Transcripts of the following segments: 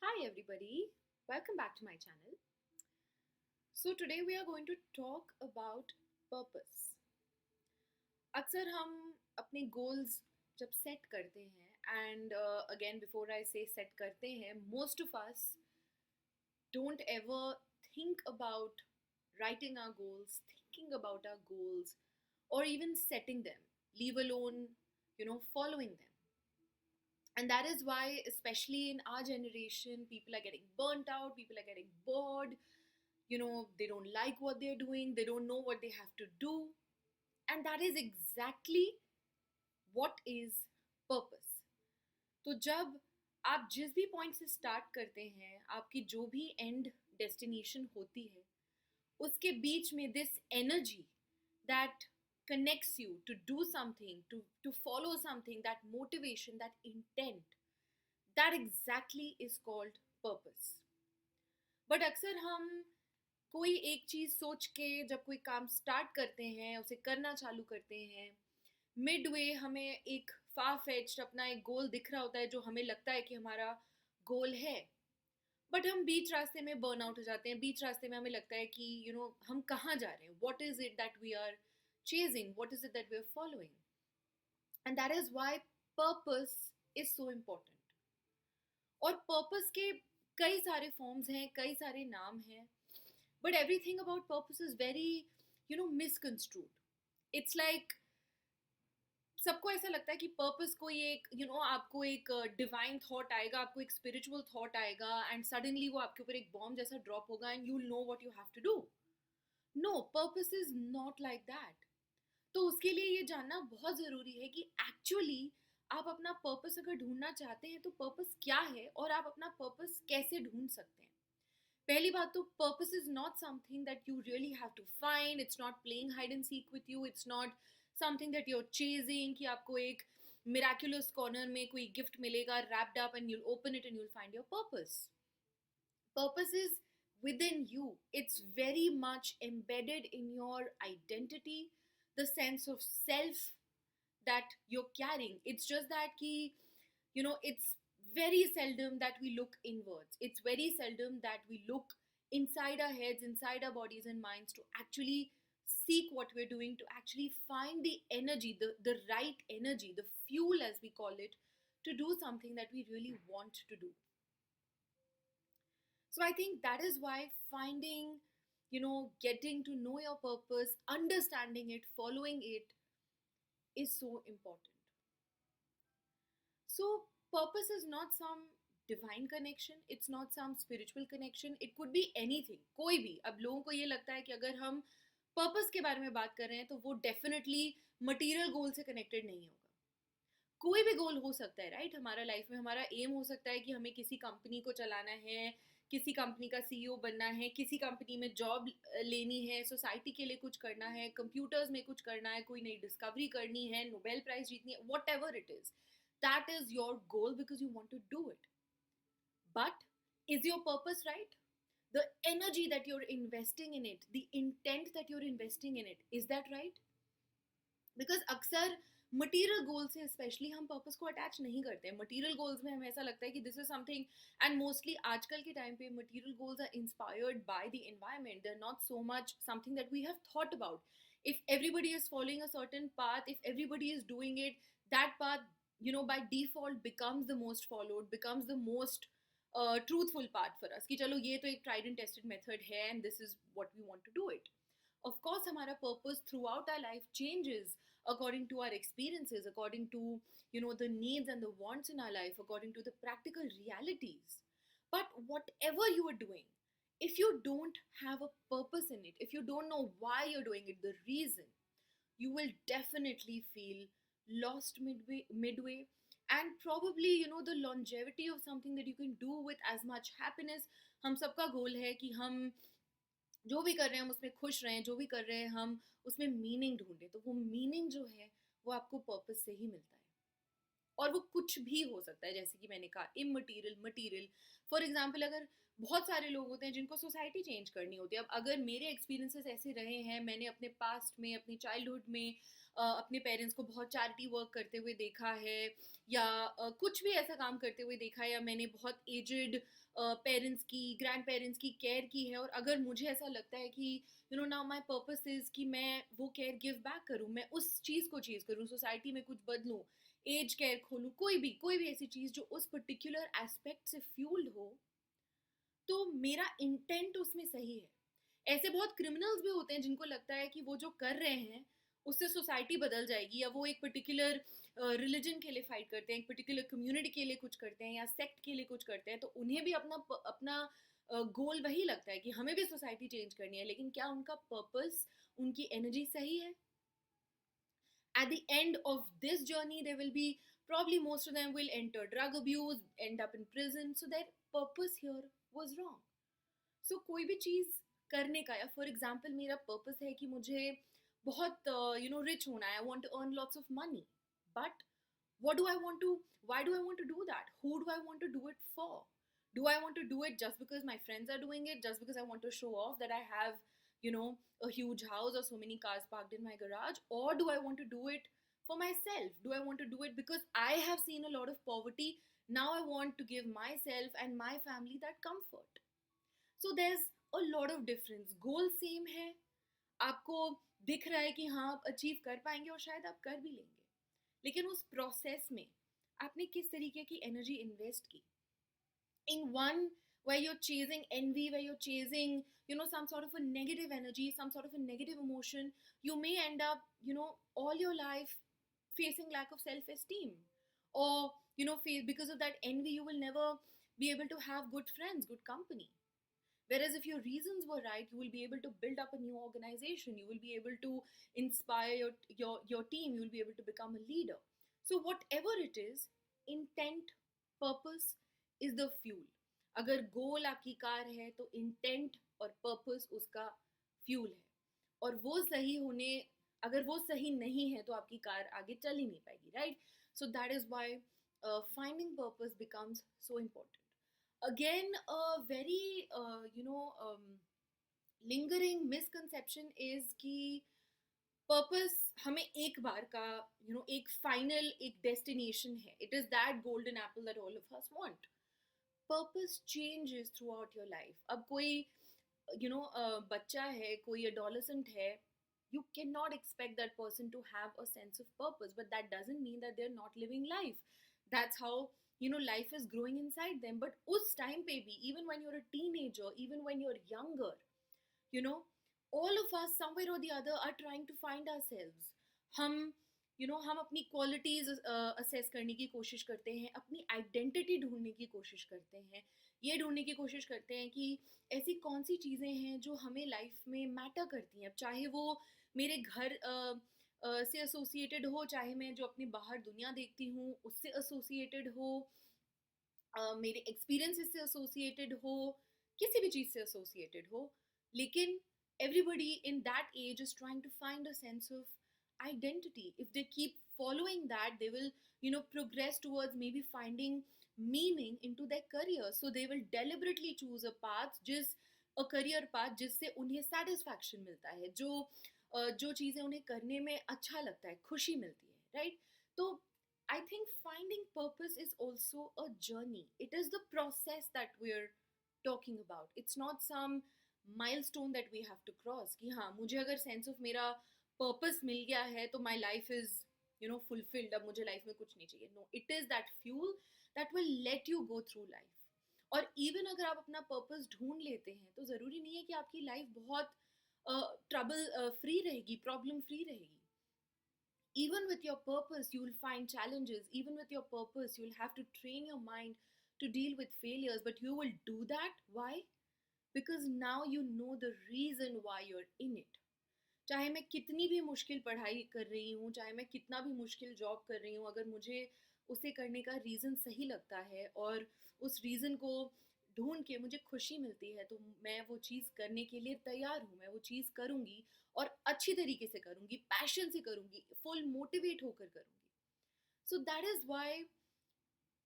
Hi everybody, welcome back to my channel. So today we are going to talk about purpose. अक्सर हम अपने goals जब set करते हैं and again before I say set करते हैं, most of us don't ever think about writing our goals, thinking about our goals or even setting them, leave alone, following them. And that is why, especially in our generation, people are getting burnt out, people are getting bored, they don't like what they're doing, they don't know what they have to do. And that is exactly what is purpose. तो जब आप जिस भी point से start करते हैं, आपकी जो भी एंड डेस्टिनेशन होती है, उसके बीच में this energy that connects you to do something, to follow something, that motivation, that intent, that exactly is called purpose. But अक्सर हम कोई एक चीज़ सोच के जब कोई काम स्टार्ट करते हैं, उसे करना चालू करते हैं, मिड वे हमें एक फार फेच्ड अपना एक गोल दिख रहा होता है जो हमें लगता है कि हमारा गोल है, बट हम बीच रास्ते में बर्न आउट हो जाते हैं. बीच रास्ते में हमें लगता है कि हम कहाँ जा रहे हैं, what is it that we are chasing, what is it that we're following. And that is why purpose is so important. और पर्पस के कई सारे फॉर्म्स हैं, कई सारे नाम हैं, but everything about purpose is very misconstrued. It's like सबको ऐसा लगता है कि पर्पस कोई एक आपको एक डिवाइन थॉट आएगा, आपको एक स्पिरिचुअल थॉट आएगा एंड सडनली वो आपके ऊपर एक बॉम्ब जैसा ड्रॉप होगा and you will know what you have to do. No, purpose is not like that. तो उसके लिए ये जानना बहुत ज़रूरी है कि एक्चुअली आप अपना पर्पस अगर ढूंढना चाहते हैं तो पर्पस क्या है और आप अपना पर्पस कैसे ढूंढ सकते हैं. पहली बात तो purpose is not something that you really have to find. It's not playing hide and seek with you. It's not something that you are chasing कि आपको एक मिराकुलस कॉर्नर में कोई गिफ्ट मिलेगा wrapped up and you'll open it and you'll find your purpose. Purpose is within you. It's very much embedded in your identity, the sense of self that you're carrying. It's just that it's very seldom that we look inwards. It's very seldom that we look inside our heads, inside our bodies and minds to actually seek what we're doing, to actually find the energy, the right energy, the fuel as we call it, to do something that we really want to do. So I think that is why finding, getting to know your purpose, understanding it, following it is so important. So purpose is not some divine connection, it's not some spiritual connection, it could be anything. कोई भी. अब लोगों को ये लगता है कि अगर हम पर्पस के बारे में बात कर रहे हैं तो वो डेफिनेटली मटीरियल गोल से कनेक्टेड नहीं होगा. कोई भी गोल हो सकता है, राइट. हमारा लाइफ में हमारा एम हो सकता है कि हमें किसी कंपनी को चलाना है, किसी कंपनी का सीईओ बनना है, किसी कंपनी में जॉब लेनी है, सोसाइटी के लिए कुछ करना है, कंप्यूटर्स में कुछ करना है, कोई नई डिस्कवरी करनी है, नोबेल प्राइज जीतनी है, whatever it is. That is your goal because you want to do it. But is your purpose right? The energy that you're investing in it, the intent that you're investing in it, is that right? Because अक्सर material गोल से specially हम purpose को attach नहीं करते हैं. Material goals में हमें ऐसा लगता है कि this is something, and mostly आजकल के टाइम पे material goals are inspired by the environment. They are not so much something that we have thought about. If everybody is following a certain path, if everybody is doing it, that path by default becomes the most followed, becomes the most truthful path for us कि चलो ये तो एक tried and tested method है and this is what we want to do it. Of course हमारा purpose throughout our life changes according to our experiences, according to the needs and the wants in our life, according to the practical realities. But whatever you are doing, if you don't have a purpose in it, if you don't know why you're doing it, the reason, you will definitely feel lost midway. And probably the longevity of something that you can do with as much happiness. हम सबका गोल है कि हम जो भी कर रहे हैं हम उसमें खुश रहें, जो भी कर रहे हैं हम उसमें मीनिंग ढूंढें. तो वो मीनिंग जो है वो आपको पर्पस से ही मिलता है. और वो कुछ भी हो सकता है, जैसे कि मैंने कहा इममटीरियल, मटीरियल। फॉर एग्जाम्पल, अगर बहुत सारे लोग होते हैं जिनको सोसाइटी चेंज करनी होती है। अब अगर मेरे एक्सपीरियंसेस ऐसे रहे हैं, मैंने अपने पास्ट में, अपनी चाइल्डहुड में अपने पेरेंट्स को बहुत चैरिटी वर्क करते हुए देखा है, या कुछ भी ऐसा काम करते हुए देखा है, या मैंने बहुत एजड पेरेंट्स की, ग्रैंड पेरेंट्स की केयर की है, और अगर मुझे ऐसा लगता है कि नाउ माई पर्पस इज कि मैं वो केयर गिव बैक करूँ, मैं उस चीज़ को चीज़ करूँ, सोसाइटी में कुछ बदलूँ, एज केयर खोलूँ, कोई भी ऐसी चीज़ जो उस पर्टिकुलर एस्पेक्ट से फ्यूल्ड हो, तो मेरा इंटेंट उसमें सही है। ऐसे बहुत क्रिमिनल्स भी होते हैं जिनको लगता है कि वो जो कर रहे हैं उससे सोसाइटी बदल जाएगी, या वो एक पर्टिकुलर रिलीजन के लिए फाइट करते हैं, एक पर्टिकुलर कम्युनिटी के लिए कुछ करते हैं, या सेक्ट के लिए कुछ करते हैं, तो उन्हें भी अपना अपना गोल वही लगता है कि हमें भी सोसाइटी चेंज करनी है। लेकिन क्या उनका पर्पस, उनकी एनर्जी सही है? At the end of this journey, they will be, probably most of them will enter drug abuse, end up in prison, so their purpose here was wrong. So कोई भी चीज़ करने का, या फॉर एग्जाम्पल मेरा purpose है कि मुझे बहुत रिच होना है, I want to earn lots of money, but what do I want to, why do I want to do that, who do I want to do it for? Do I want to do it just because my friends are doing it, just because I want to show off that I have, you know a huge house or so many cars parked in my garage, or do I want to do it for myself? Do I want to do it because I have seen a lot of poverty, now I want to give myself and my family that comfort? So there's a lot of difference. Goal same है, आपको दिख रहा है कि हाँ आप achieve कर पाएंगे, और शायद आप कर भी लेंगे, लेकिन उस प्रोसेस में आपने किस तरीके की एनर्जी इन्वेस्ट की? In one where you're chasing envy, where you're chasing, some sort of a negative energy, some sort of a negative emotion, you may end up, all your life facing lack of self-esteem, or because of that envy you will never be able to have good friends, good company. Whereas if your reasons were right, you will be able to build up a new organization, you will be able to inspire your team, you will be able to become a leader. So whatever it is, intent, purpose is the fuel. अगर गोल आपकी car है तो intent और purpose उसका fuel है, और वो सही होने, अगर वो सही नहीं है तो आपकी कार आगे चल ही नहीं पाएगी, right? So that is why finding purpose becomes so important. Again, a very lingering misconception is कि पर्पस हमें एक बार का, एक फाइनल, एक डेस्टिनेशन है. It is that golden Apple that all of us want. Purpose changes through out your life. अब कोई बच्चा है, कोई एडोलेसेंट है, you cannot expect that person to have a sense of purpose, but that doesn't mean that they're not living life. That's how life is growing inside them. But us time pe bhi, even when you're a teenager, even when you're younger, you know all of us somewhere or the other are trying to find ourselves. हम हम अपनी qualities assess करने की कोशिश करते हैं, अपनी identity ढूंढने की कोशिश करते हैं, ये ढूंढने की कोशिश करते हैं कि ऐसी कौन सी चीज़ें हैं जो हमें लाइफ में मैटर करती हैं. अब चाहे वो मेरे घर से एसोसिएटेड हो, चाहे मैं जो अपनी बाहर दुनिया देखती हूँ उससे एसोसिएटेड हो, मेरे एक्सपीरियंसेस से एसोसिएटेड हो, किसी भी चीज़ से एसोसिएटेड हो, लेकिन everybody in that age is trying to find a sense of identity. If they keep following that, they will progress towards maybe finding meaning into their career. So they will deliberately choose a path, a career path जिससे उन्हें satisfaction मिलता है, जो चीज़ें उन्हें करने में अच्छा लगता है, खुशी मिलती है, right? तो I think finding purpose is also a journey. It is the process that we're talking about. It's not some milestone that we have to cross कि हाँ मुझे अगर sense of मेरा purpose मिल गया है तो my life is fulfilled, अब मुझे life में कुछ नहीं चाहिए. No, it is that fuel that will let you go through life. और even अगर आप अपना purpose ढूंढ लेते हैं तो ज़रूरी नहीं है कि आपकी life बहुत trouble free रहेगी, problem free रहेगी. Even with your purpose you will find challenges. Even with your purpose you will have to train your mind to deal with failures, but you will do that. Why? Because now you know the reason why you're in it. चाहे मैं कितनी भी मुश्किल पढ़ाई कर रही हूँ, चाहे मैं कितना भी मुश्किल जॉब कर रही हूँ, अगर मुझे उसे करने का रीज़न सही लगता है और उस रीज़न को ढूंढ के मुझे खुशी मिलती है, तो मैं वो चीज़ करने के लिए तैयार हूँ. मैं वो चीज़ करूँगी और अच्छी तरीके से करूँगी, पैशन से करूँगी, फुल मोटिवेट होकर करूँगी. So that is why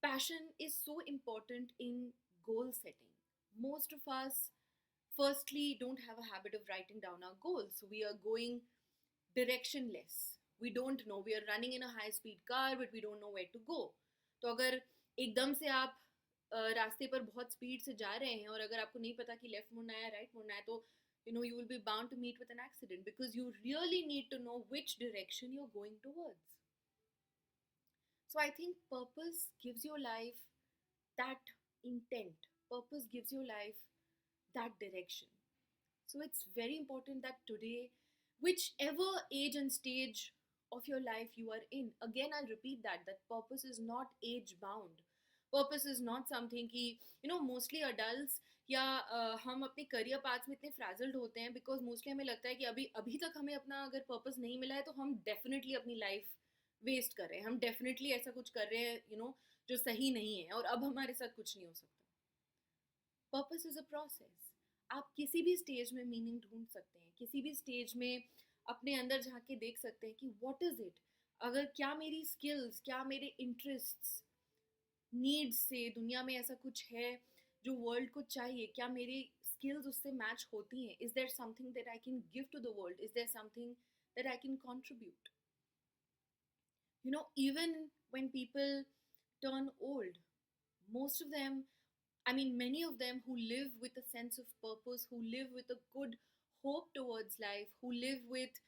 Passion is so important in goal setting. Most of us, firstly, don't have a habit of writing down our goals. So we are going directionless. We don't know. We are running in a high speed car, but we don't know where to go. तो अगर एकदम से आप रास्ते पर बहुत speed से जा रहे हैं और अगर आपको नहीं पता कि लेफ्ट मुड़ना है राइट मुड़ना है तो you will be bound to meet with an accident because you really need to know which direction you're going towards. So I think purpose gives your life that intent. Purpose gives your life that direction. So it's very important that today, whichever age and stage of your life you are in, again I'll repeat that purpose is not age bound. Purpose is not something कि mostly adults या हम अपने career paths में इतने फ्रैजल्ड होते हैं because mostly हमें लगता है कि अभी अभी तक हमें अपना अगर पर्पस नहीं मिला है तो हम डेफिनेटली अपनी लाइफ वेस्ट कर रहे हैं, हम डेफिनेटली ऐसा कुछ कर रहे हैं जो सही नहीं है और अब हमारे साथ कुछ नहीं हो सकता. Purpose is a process. आप किसी भी स्टेज में मीनिंग ढूंढ सकते हैं, किसी भी स्टेज में अपने अंदर झांक के देख सकते हैं कि व्हाट इज इट, अगर क्या मेरी स्किल्स, क्या मेरे इंटरेस्ट्स, नीड्स से दुनिया में ऐसा कुछ है जो वर्ल्ड को चाहिए, क्या मेरी स्किल्स उससे मैच होती हैं, is there something that I can give to the world, is there something that I can contribute. Even when people turn old, most of them, I mean, many of them who live with a sense of purpose, who live with a good hope towards life, who live with,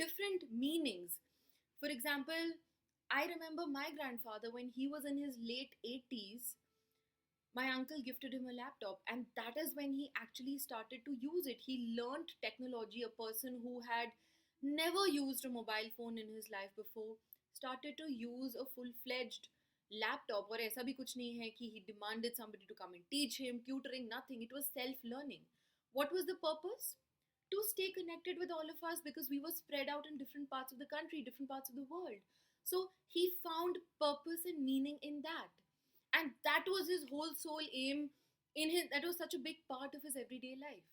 different meanings. For example, I remember my grandfather when he was in his late 80s, my uncle gifted him a laptop, and that is when he actually started to use it. He learned technology. A person who had never used a mobile phone in his life before started to use a full-fledged laptop. और ऐसा भी कुछ नहीं है कि he demanded somebody to come and teach him, tutoring, nothing. It was self-learning. What was the purpose? To stay connected with all of us because we were spread out in different parts of the country, different parts of the world. So he found purpose and meaning in that. And that was his whole soul aim in his, that was such a big part of his everyday life.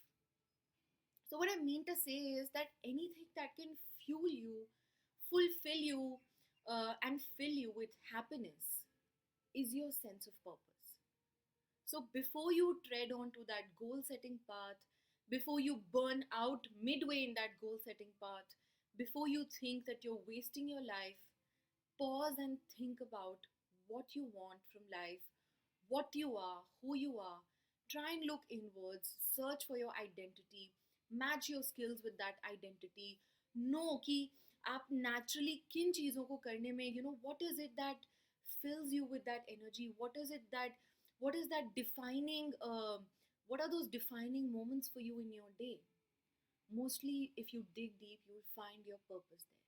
So what I mean to say is that anything that can fuel you, fulfill you, and fill you with happiness is your sense of purpose. So before you tread onto that goal setting path, before you burn out midway in that goal setting path, before you think that you're wasting your life, pause and think about what you want from life, what you are, who you are. Try and look inwards, search for your identity, match your skills with that identity. Know कि आप naturally किन चीज़ों को करने में, what is it that fills you with that energy? What is that defining, what are those defining moments for you in your day? Mostly, if you dig deep, you'll find your purpose there.